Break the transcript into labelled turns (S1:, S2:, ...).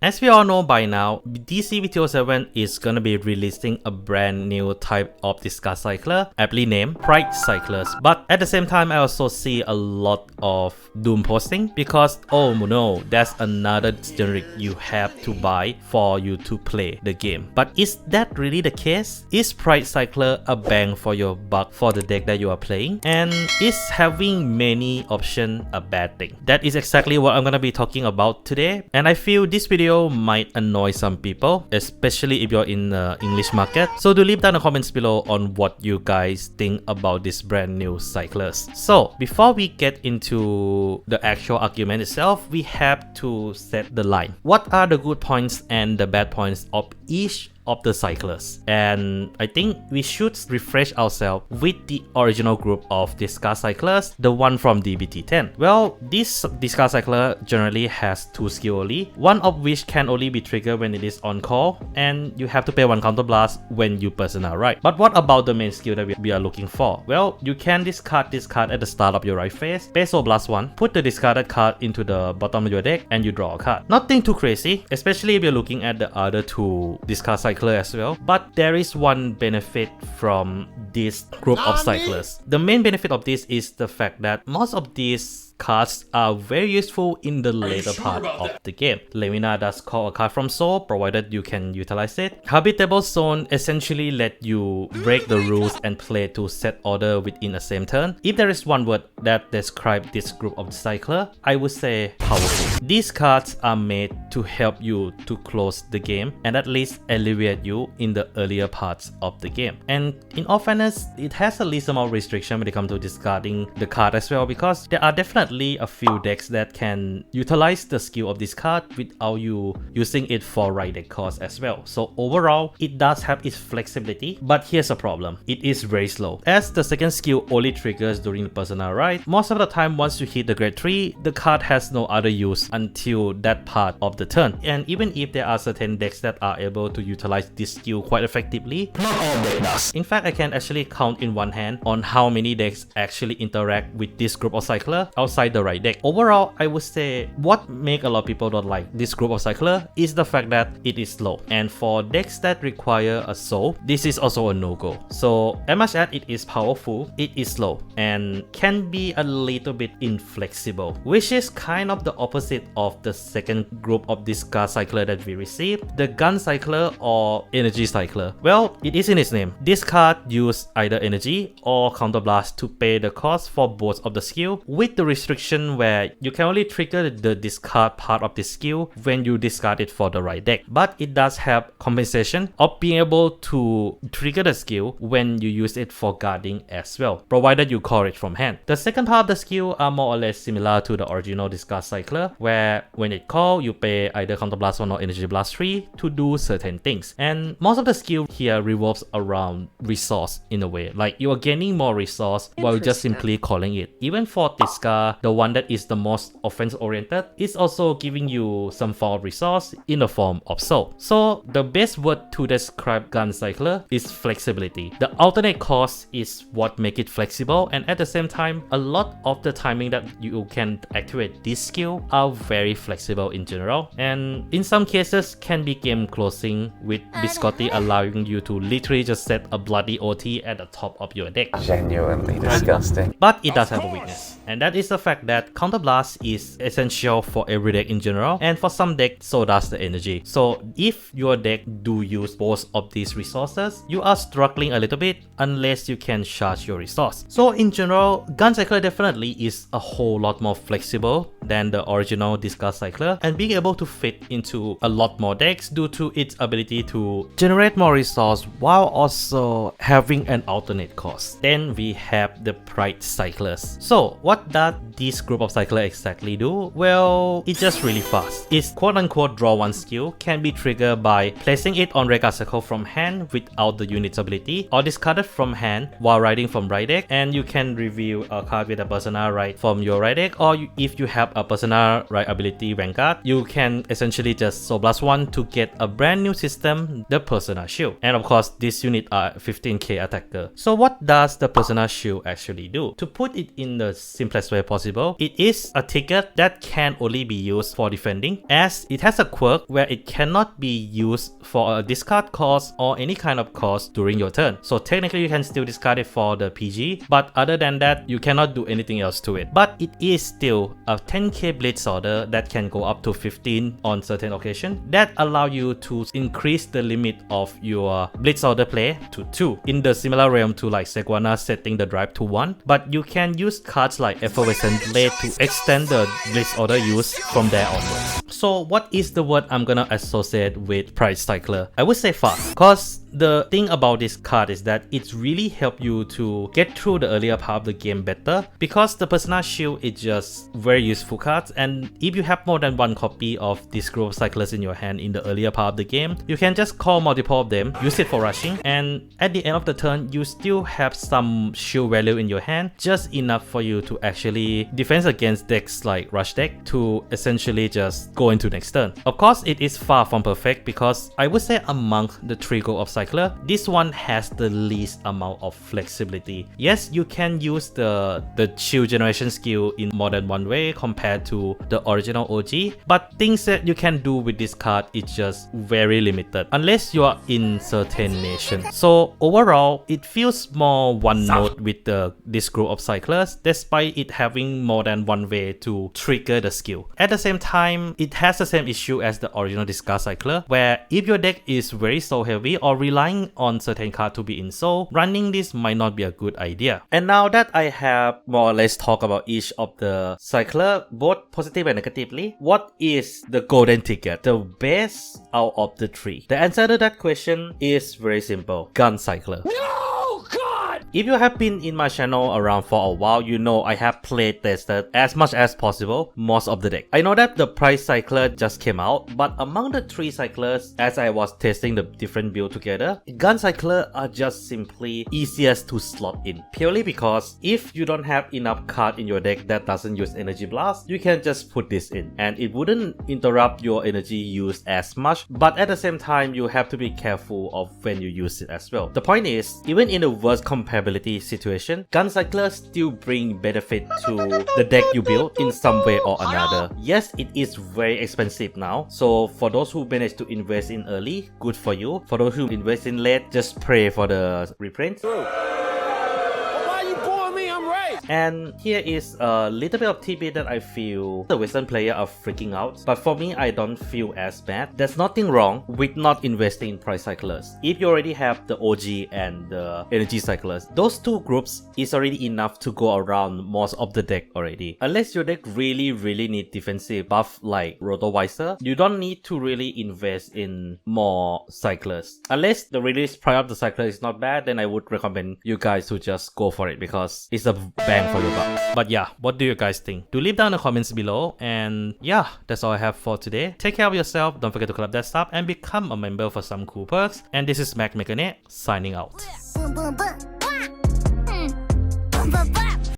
S1: As we all know by now, DC-VTO7 is gonna be releasing a brand new type of discard cycler, aptly named Pride Cyclers. But at the same time, I also see a lot of doom posting because, oh no, that's another generic you have to buy for you to play the game. But is that really the case? Is Pride Cycler a bang for your buck for the deck that you are playing? And is having many options a bad thing? That is exactly what I'm gonna be talking about today. And I feel this video might annoy some people, especially if you're in the English market. So do leave down the comments below on what you guys think about this brand new cyclers. So before we get into the actual argument itself, we have to set the line. What are the good points and the bad points of each of the cyclers? And I think we should refresh ourselves with the original group of discard cyclers, the one from DBT10. Well, this discard cycler generally has 2 skills only, one of which can only be triggered when it is on call, and you have to pay 1 counter blast when you personal right. But what about the main skill that we are looking for? Well, you can discard this card at the start of your right phase, pay soul blast 1, put the discarded card into the bottom of your deck, and you draw a card. Nothing too crazy, especially if you're looking at the other 2 discard cyclers as well, but there is one benefit from this group of cyclers. The main benefit of this is the fact that most of these cards are very useful in the later part of the game. Lemina does call a card from soul, provided you can utilize it. Habitable Zone essentially let you break the rules and play to set order within a same turn. If there is one word that describes this group of cycler, I would say powerful. These cards are made to help you to close the game and at least alleviate you in the earlier parts of the game. And in all fairness, it has a least amount of restriction when it comes to discarding the card as well, because there are definitely a few decks that can utilize the skill of this card without you using it for right deck cost as well. So overall, it does have its flexibility, but here's a problem. It is very slow. As the second skill only triggers during the personal right, most of the time once you hit the grade 3, the card has no other use until that part of the turn. And even if there are certain decks that are able to utilize this skill quite effectively, not all decks does. In fact, I can actually count in one hand on how many decks actually interact with this group of cycler outside the right deck. Overall, I would say what make a lot of people don't like this group of cycler is the fact that it is slow. And for decks that require a soul, this is also a no-go. So as much as it is powerful, it is slow and can be a little bit inflexible, which is kind of the opposite of the second group of discard cycler that we received, the gun cycler or energy cycler. Well, it is in its name. This card uses either energy or counter blast to pay the cost for both of the skill, with the restriction where you can only trigger the discard part of the skill when you discard it for the right deck. But it does have compensation of being able to trigger the skill when you use it for guarding as well, provided you call it from hand. The second part of the skill are more or less similar to the original discard cycler, where when it calls, you pay either counter blast 1 or energy blast 3 to do certain things. And most of the skill here revolves around resource in a way, like you are gaining more resource while just simply calling it. Even for discard, the one that is the most offense oriented, is also giving you some form of resource in the form of soul. So the best word to describe gun cycler is flexibility. The alternate cost is what make it flexible, and at the same time, a lot of the timing that you can activate this skill are very flexible in general, and in some cases can be game closing, with Biscotti allowing you to literally just set a bloody OT at the top of your deck.
S2: Genuinely disgusting.
S1: But it does have a weakness, and that is the fact that counter blast is essential for every deck in general, and for some decks so does the energy. So if your deck do use both of these resources, you are struggling a little bit unless you can charge your resource. So in general, gun cycler definitely is a whole lot more flexible than the original discard cycler, and being able to fit into a lot more decks due to its ability to generate more resource while also having an alternate cost. Then we have the Pride cyclers. So what does this group of cycler exactly do? Well, it's just really fast. Its quote-unquote draw 1 skill can be triggered by placing it on Reka Circle from hand without the unit's ability, or discarded from hand while riding from right deck, and you can reveal a card with a personal right from your right deck, or if you have a personal right ability Vanguard, you can essentially just Soul Blast 1 to get a brand new system, the Persona Shield. And of course, this unit are 15k attacker. So what does the Persona Shield actually do? To put it in the simplest way possible, it is a ticket that can only be used for defending, as it has a quirk where it cannot be used for a discard cost or any kind of cost during your turn. So technically you can still discard it for the PG, but other than that you cannot do anything else to it. But it is still a 10k Blitz order that can go up to 15 on certain occasions that allow you to increase the limit of your Blitz order play to 2, in the similar realm to like Seguana setting the drive to 1, but you can use cards like Effervescent Blade to extend the Blitz order use from there onwards. So what is the word I'm gonna associate with Pride Cycler? I would say fast, cause the thing about this card is that it's really helped you to get through the earlier part of the game better, because the Persona Shield is just very useful cards, and if you have more than one copy of this group of cyclers in your hand in the earlier part of the game, you can just call multiple of them, use it for rushing, and at the end of the turn you still have some shield value in your hand, just enough for you to actually defend against decks like Rush deck to essentially just go into next turn. Of course, it is far from perfect, because I would say among the trio of cycler, this one has the least amount of flexibility. Yes, you can use the shield generation skill in more than one way compared to the original OG, but things that you can do with this card is just very limited unless you are in certain nations. So overall, it feels more one note with this group of cyclers, despite it having more than one way to trigger the skill. At the same time, it has the same issue as the original Discard Cycler, where if your deck is very soul heavy or relying on certain cards to be in soul, running this might not be a good idea. And now that I have more or less talked about each of the cycler, both positive and negatively, what is the golden ticket, the best out of the three? The answer to that question is very simple: Gun Cycler. No, God! If you have been in my channel around for a while, you know I have played tested as much as possible most of the deck. I know that the Price Cycler just came out, but among the three cyclers, as I was testing the different build together, Gun Cycler are just simply easiest to slot in, purely because if you don't have enough card in your deck that doesn't use Energy Blast, you can just put this in and it wouldn't interrupt your energy use as much, but at the same time you have to be careful of when you use it as well. The point is, even in the worst compatibility situation, Gun Cyclers still bring benefit to the deck you build in some way or another. Yes, it is very expensive now, so for those who manage to invest in early, good for you. For those who invest in late, just pray for the reprint. And here is a little bit of tidbit that I feel the Western player are freaking out, but for me, I don't feel as bad. There's nothing wrong with not investing in Price Cyclers. If you already have the OG and the Energy Cyclers, those two groups is already enough to go around most of the deck already. Unless your deck really need defensive buff like Rotovisor, you don't need to really invest in more Cyclers. Unless the release price of the Cycler is not bad, then I would recommend you guys to just go for it, because it's a bang for your buck. But yeah, what do you guys think? Do leave down in the comments below, and yeah, that's all I have for today. Take care of yourself, don't forget to clap that sub and become a member for some cool perks. And this is Mac Mechanic signing out.